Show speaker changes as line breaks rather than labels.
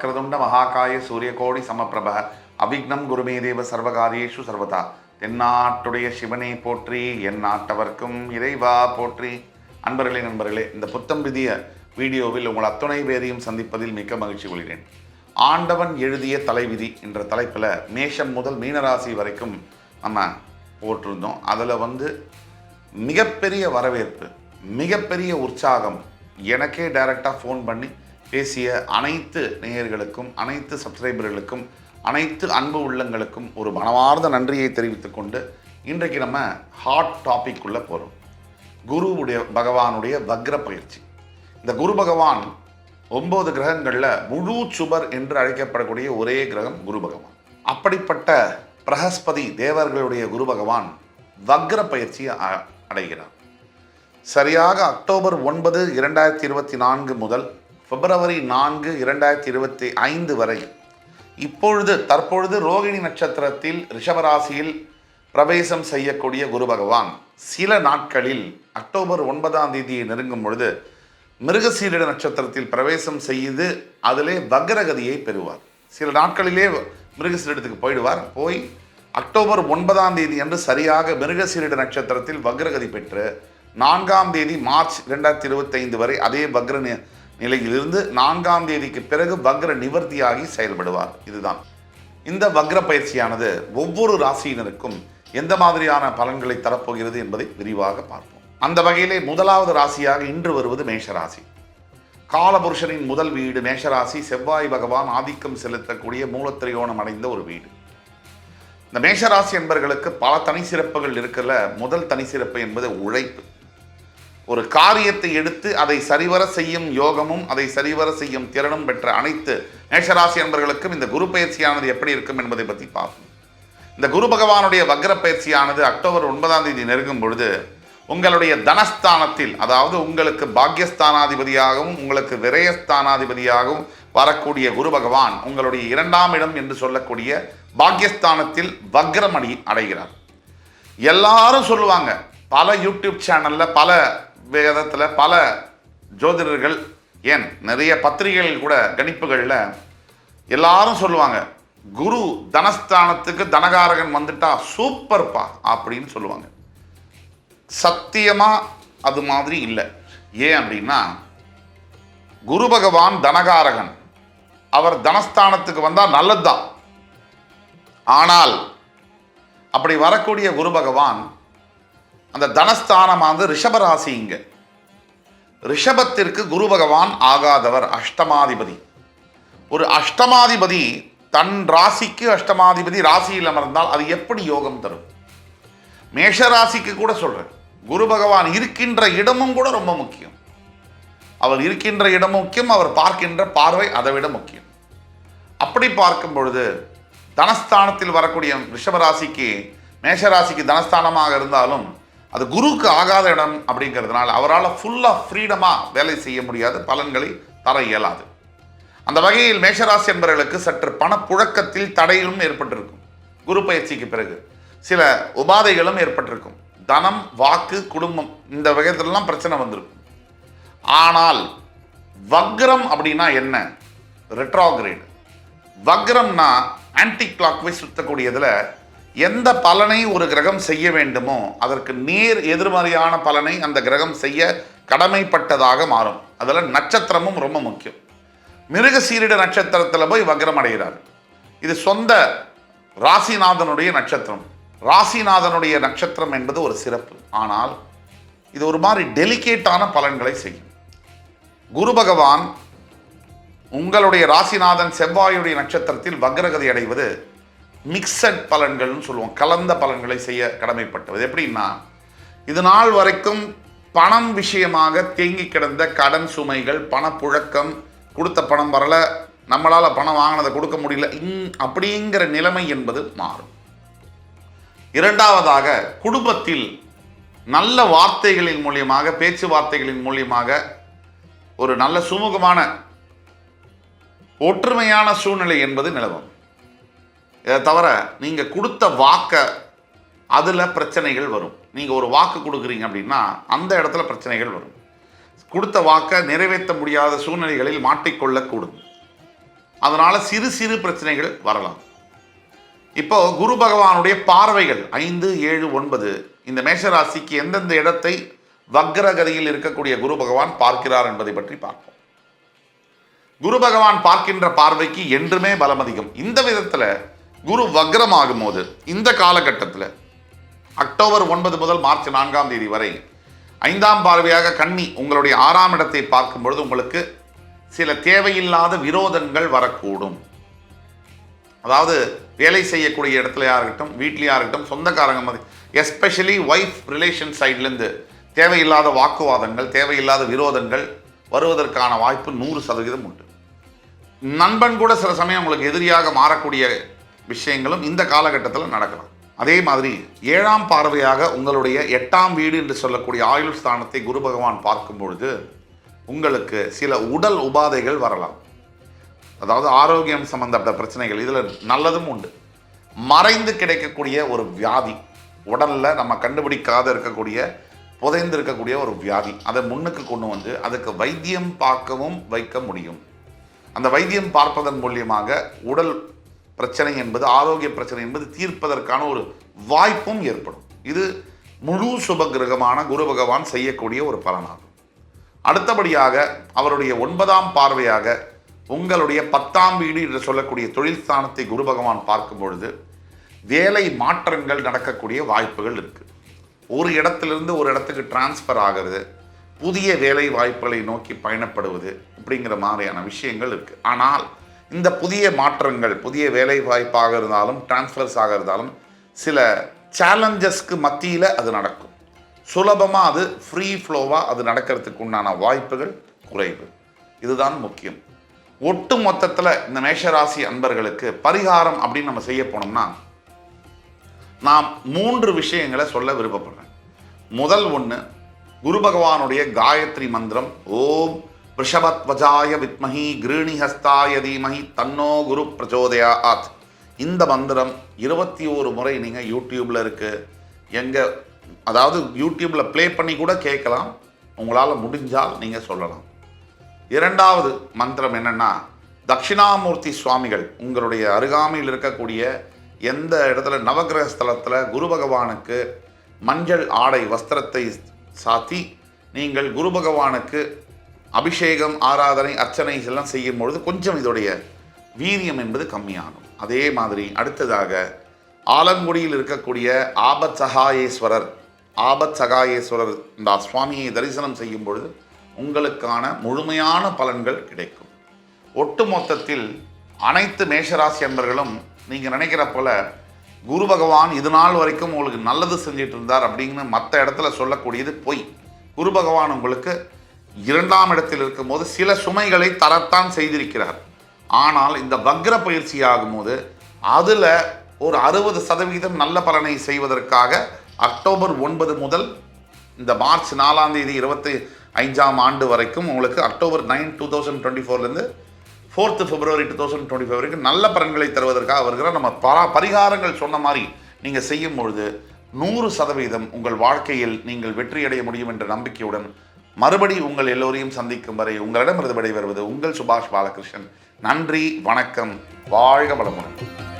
வக்ரதுண்ட மகாகாய சூரியகோடி சமப்பிரப அவிக்னம் குருமே தேவ சர்வகாரியேஷு சர்வதா. தென்னாட்டுடைய சிவனை போற்றி, என் நாட்டவர்க்கும் இறைவா போற்றி. நண்பர்களே, இந்த புத்தம் விதிய வீடியோவில் உங்கள் அத்துணை பேரையும் சந்திப்பதில் மிக்க மகிழ்ச்சி கொள்கிறேன். ஆண்டவன் எழுதிய தலைவிதி என்ற தலைப்பில் மேஷம் முதல் மீனராசி வரைக்கும் நம்ம போட்டிருந்தோம். அதில் மிகப்பெரிய வரவேற்பு, மிகப்பெரிய உற்சாகம். எனக்கே டைரெக்டாக ஃபோன் பண்ணி பேசிய அனைத்து நேயர்களுக்கும், அனைத்து சப்ஸ்கிரைபர்களுக்கும், அனைத்து அன்பு உள்ளங்களுக்கும் ஒரு மனமார்ந்த நன்றியை தெரிவித்துக் கொண்டு இன்றைக்கு நம்ம ஹாட் டாபிக் உள்ள போகிறோம். பகவானுடைய வக்ர பயிற்சி. இந்த குரு பகவான் 9 கிரகங்களில் முழு சுபர் என்று அழைக்கப்படக்கூடிய ஒரே கிரகம் குரு பகவான். அப்படிப்பட்ட பிரகஸ்பதி தேவர்களுடைய குரு பகவான் வக்ர பயிற்சியை அடைகிறார். சரியாக அக்டோபர் 9, 2024 முதல் பிப்ரவரி 4, 2025 வரை தற்பொழுது ரோகிணி நட்சத்திரத்தில் ரிஷபராசியில் பிரவேசம் செய்யக்கூடிய குரு பகவான் சில நாட்களில் அக்டோபர் 9ஆம் தேதியை நெருங்கும் பொழுது மிருகசீரிட நட்சத்திரத்தில் பிரவேசம் செய்து அதிலே வக்ரகதியை பெறுவார். சில நாட்களிலே மிருகசீரிடத்துக்கு போயிடுவார். போய் அக்டோபர் 9ஆம் தேதி அன்று சரியாக மிருகசீரிட நட்சத்திரத்தில் வக்ரகதி பெற்று 4ஆம் தேதி மார்ச் 2025 வரை அதே வக்ர நிலையிலிருந்து 4ஆம் தேதிக்கு பிறகு வக்ர நிவர்த்தியாகி செயல்படுவார். இதுதான் இந்த வக்ர பயிற்சியானது ஒவ்வொரு ராசியினருக்கும் எந்த மாதிரியான பலன்களை தரப்போகிறது என்பதை விரிவாக பார்ப்போம். அந்த வகையிலே முதலாவது ராசியாக இன்று வருவது மேஷராசி. காலபுருஷனின் முதல் வீடு மேஷராசி. செவ்வாய் பகவான் ஆதிக்கம் செலுத்தக்கூடிய மூலத்திரியோணம் அடைந்த ஒரு வீடு. இந்த மேஷராசி என்பவர்களுக்கு பல தனி சிறப்புகள் இருக்கல. முதல் தனி சிறப்பு என்பது உழைப்பு. ஒரு காரியத்தை எடுத்து அதை சரிவர செய்யும் யோகமும் அதை சரிவர செய்யும் திறனும் பெற்ற அனைத்து மேஷராசி என்பவர்களுக்கும் இந்த குரு பயிற்சியானது எப்படி இருக்கும் என்பதை பற்றி பார்ப்போம். இந்த குரு பகவானுடைய வக்ர பயிற்சியானது அக்டோபர் 9ஆம் தேதி நெருங்கும் பொழுது உங்களுடைய தனஸ்தானத்தில், அதாவது உங்களுக்கு பாக்யஸ்தானாதிபதியாகவும் உங்களுக்கு விரயஸ்தானாதிபதியாகவும் வரக்கூடிய குரு பகவான் உங்களுடைய 2ஆம் இடம் என்று சொல்லக்கூடிய பாக்யஸ்தானத்தில் வக்ரமடி அடைகிறார். எல்லாரும் சொல்லுவாங்க, பல யூடியூப் சேனலில், பல வேதத்தில், பல ஜோதிடர்கள், ஏன் நிறைய பத்திரிகைகள் கூட கணிப்புகளில் எல்லாரும் சொல்லுவாங்க, குரு தனஸ்தானத்துக்கு தனகாரகன் வந்துட்டா சூப்பர்ப்பா அப்படின்னு சொல்லுவாங்க. சத்தியமாக அது மாதிரி இல்லை. ஏன் அப்படின்னா, குரு பகவான் தனகாரகன். அவர் தனஸ்தானத்துக்கு வந்தால் நல்லதுதான். ஆனால் அப்படி வரக்கூடிய குரு பகவான் அந்த தனஸ்தானமானது ரிஷபராசி. இங்க ரிஷபத்திற்கு குரு பகவான் ஆகாதவர், அஷ்டமாதிபதி. ஒரு அஷ்டமாதிபதி தன் ராசிக்கு அஷ்டமாதிபதி ராசியில் அமர்ந்தால் அது எப்படி யோகம் தரும்? மேஷராசிக்கு கூட சொல்றேன், குரு பகவான் இருக்கின்ற இடமும் கூட ரொம்ப முக்கியம். அவர் இருக்கின்ற இடமும் முக்கியம், அவர் பார்க்கின்ற பார்வை அதை விட முக்கியம். அப்படி பார்க்கும் பொழுது தனஸ்தானத்தில் வரக்கூடிய ரிஷபராசிக்கு மேஷராசிக்கு தனஸ்தானமாக இருந்தாலும் அது குருக்கு ஆகாத இடம் அப்படிங்கிறதுனால அவரால் ஃபுல்லாக ஃப்ரீடமாக வேலை செய்ய முடியாது, பலன்களை தர இயலாது. அந்த வகையில் மேஷராசி என்பவர்களுக்கு சற்று பணப்புழக்கத்தில் தடையும் ஏற்பட்டிருக்கும். குரு பயிற்சிக்கு பிறகு சில உபாதைகளும் ஏற்பட்டிருக்கும். தனம், வாக்கு, குடும்பம் இந்த வகையிலெல்லாம் பிரச்சனை வந்திருக்கும். ஆனால் வக்ரம் அப்படின்னா என்ன? ரெட்ரோகிரேட். வக்ரம்னா ஆன்டி கிளாக்வைஸ் சுற்றக்கூடியதில் எந்த பலனை ஒரு கிரகம் செய்ய வேண்டுமோ அதற்கு நேர் எதிர்மறையான பலனை அந்த கிரகம் செய்ய கடமைப்பட்டதாக மாறும். அதில் நட்சத்திரமும் ரொம்ப முக்கியம். மிருகசீரிட நட்சத்திரத்தில் போய் வக்ரம் அடைகிறார். இது சொந்த ராசிநாதனுடைய நட்சத்திரம். ராசிநாதனுடைய நட்சத்திரம் என்பது ஒரு சிறப்பு. ஆனால் இது ஒரு மாதிரி டெலிகேட்டான பலன்களை செய்யும். குரு பகவான் உங்களுடைய ராசிநாதன் செவ்வாயுடைய நட்சத்திரத்தில் வக்ரகதி அடைவது மிக்சட் பலன்கள்னு சொல்லுவோம். கலந்த பலன்களை செய்ய கடமைப்பட்டது. எப்படின்னா, இது நாள் வரைக்கும் பணம் விஷயமாக தேங்கி கிடந்த கடன் சுமைகள், பணப்புழக்கம், கொடுத்த பணம் வரல, நம்மளால் பணம் வாங்கினதை கொடுக்க முடியல, அப்படிங்கிற நிலைமை என்பது மாறும். இரண்டாவதாக, குடும்பத்தில் நல்ல வார்த்தைகளின் மூலியமாக, பேச்சுவார்த்தைகளின் மூலியமாக ஒரு நல்ல சுமூகமான ஒற்றுமையான சூழ்நிலை என்பது நிலவும். இதை தவிர நீங்கள் கொடுத்த வாக்கை அதில் பிரச்சனைகள் வரும். நீங்கள் ஒரு வாக்கு கொடுக்குறீங்க அப்படின்னா அந்த இடத்துல பிரச்சனைகள் வரும். கொடுத்த வாக்கை நிறைவேற்ற முடியாத சூழ்நிலைகளில் மாட்டிக்கொள்ளக்கூடும். அதனால சிறு சிறு பிரச்சனைகள் வரலாம். இப்போ குரு பகவானுடைய பார்வைகள் 5, 7, 9 இந்த மேஷராசிக்கு எந்தெந்த இடத்தை வக்ரகதியில் இருக்கக்கூடிய குரு பகவான் பார்க்கிறார் என்பதை பற்றி பார்ப்போம். குரு பகவான் பார்க்கின்ற பார்வைக்கு என்றுமே பலம் அதிகம். இந்த விதத்தில் குரு வக்ரமாகும் போது இந்த காலகட்டத்தில் அக்டோபர் 9 முதல் மார்ச் 4ஆம் தேதி வரை 5ஆம் பார்வையாக கன்னி உங்களுடைய 6ஆம் இடத்தை பார்க்கும் பொழுது உங்களுக்கு சில தேவையில்லாத விரோதங்கள் வரக்கூடும். அதாவது வேலை செய்யக்கூடிய இடத்துலையா இருக்கட்டும், வீட்லையா இருக்கட்டும், சொந்தக்காரங்க மாதிரி, எஸ்பெஷலி ஒய்ஃப் ரிலேஷன் சைட்லேருந்து தேவையில்லாத வாக்குவாதங்கள், தேவையில்லாத விரோதங்கள் வருவதற்கான வாய்ப்பு 100% உண்டு. நண்பன் கூட சில சமயம் உங்களுக்கு எதிரியாக மாறக்கூடிய விஷயங்களும் இந்த காலகட்டத்தில் நடக்கலாம். அதே மாதிரி 7ஆம் பார்வையாக உங்களுடைய 8ஆம் வீடு என்று சொல்லக்கூடிய ஆயுள் ஸ்தானத்தை குரு பகவான் பார்க்கும் பொழுது உங்களுக்கு சில உடல் உபாதைகள் வரலாம். அதாவது ஆரோக்கியம் சம்பந்தப்பட்ட பிரச்சனைகள், இதில் நல்லதும் உண்டு. மறைந்து கிடைக்கக்கூடிய ஒரு வியாதி, உடலில் நம்ம கண்டுபிடிக்காத இருக்கக்கூடிய, புதைந்து இருக்கக்கூடிய ஒரு வியாதி, அதை முன்னுக்கு கொண்டு வந்து அதுக்கு வைத்தியம் பார்க்கவும் வைக்க முடியும். அந்த வைத்தியம் பார்ப்பதன் மூலியமாக உடல் பிரச்சனை என்பது, ஆரோக்கிய பிரச்சனை என்பது தீர்ப்பதற்கான ஒரு வாய்ப்பும் ஏற்படும். இது முழு சுப கிரகமான குரு பகவான் செய்யக்கூடிய ஒரு பலனாகும். அடுத்தபடியாக அவருடைய 9ஆம் பார்வையாக உங்களுடைய 10ஆம் வீடு என்று சொல்லக்கூடிய தொழில் ஸ்தானத்தை குரு பகவான் பார்க்கும் பொழுது வேலை மாற்றங்கள் நடக்கக்கூடிய வாய்ப்புகள் இருக்குது. ஒரு இடத்திலிருந்து ஒரு இடத்துக்கு டிரான்ஸ்ஃபர் ஆகிறது, புதிய வேலை வாய்ப்புகளை நோக்கி பயணப்படுவது, இப்படிங்கிற மாதிரியான விஷயங்கள் இருக்குது. ஆனால் இந்த புதிய மாற்றங்கள், புதிய வேலை வாய்ப்பாக இருந்தாலும் டிரான்ஸ்ஃபர்ஸ் ஆக இருந்தாலும் சில சேலஞ்சஸ்க்கு மத்தியில் அது நடக்கும். சுலபமாக அது ஃப்ரீ ஃப்ளோவாக அது நடக்கிறதுக்கு உண்டான வாய்ப்புகள் குறைவு. இதுதான் முக்கியம். ஒட்டு மொத்தத்தில் இந்த மேஷராசி அன்பர்களுக்கு பரிகாரம் அப்படின்னு நம்ம செய்ய போனோம்னா நான் 3 விஷயங்களை சொல்ல விருப்பப்படுறேன். முதல் ஒன்று, குரு பகவானுடைய காயத்ரி மந்திரம், ஓம் ரிஷபத்வஜாய வித்மஹி கிருணிஹஸ்தாய தீமஹி தன்னோ குரு பிரச்சோதயாத். இந்த மந்திரம் 21 முறை நீங்கள் யூடியூப்பில் இருக்குது, அதாவது யூடியூப்பில் ப்ளே பண்ணி கூட கேட்கலாம். உங்களால் முடிஞ்சால் நீங்கள் சொல்லலாம். 2வது மந்திரம் என்னென்னா, தட்சிணாமூர்த்தி சுவாமிகள் உங்களுடைய அருகாமையில் இருக்கக்கூடிய எந்த இடத்துல நவகிரக ஸ்தலத்தில் குரு பகவானுக்கு மஞ்சள் ஆடை வஸ்திரத்தை சாத்தி நீங்கள் குரு பகவானுக்கு அபிஷேகம், ஆராதனை, அர்ச்சனை எல்லாம் செய்யும் பொழுது கொஞ்சம் இதோடைய வீரியம் என்பது கம்மியாகும். அதே மாதிரி அடுத்ததாக ஆலங்குடியில் இருக்கக்கூடிய ஆபத் சகாயேஸ்வரர் இந்த சுவாமியை தரிசனம் செய்யும் பொழுது உங்களுக்கான முழுமையான பலன்கள் கிடைக்கும். ஒட்டு மொத்தத்தில் அனைத்து மேஷராசி அன்பர்களும் நீங்கள் நினைக்கிற போல குரு பகவான் இது நாள் வரைக்கும் உங்களுக்கு நல்லது செஞ்சிட்டு இருந்தார் அப்படின்னு மற்ற இடத்துல சொல்லக்கூடியது பொய். குரு பகவான் உங்களுக்கு 2ஆம் இடத்தில் இருக்கும்போது சில சுமைகளை தரத்தான் செய்திருக்கிறார். ஆனால் இந்த வக்ர பயிற்சி ஆகும்போது அதில் ஒரு 60% நல்ல பலனை செய்வதற்காக அக்டோபர் 9 முதல் இந்த மார்ச் 4ஆம் தேதி 25ஆம் ஆண்டு வரைக்கும் உங்களுக்கு அக்டோபர் 9, 2024லேருந்து 4th February 2025 வரைக்கும் நல்ல பலன்களை தருவதற்காக வருகிற நம்ம பரிகாரங்கள் சொன்ன மாதிரி நீங்கள் செய்யும் பொழுது 100% உங்கள் வாழ்க்கையில் நீங்கள் வெற்றியடைய முடியும் என்ற நம்பிக்கையுடன் மறுபடி உங்கள் எல்லோரையும் சந்திக்கும் வரை உங்களிடமிருந்து விடைபெறுவது உங்கள் சுபாஷ் பாலகிருஷ்ணன். நன்றி, வணக்கம், வாழ்க வளமுடன்.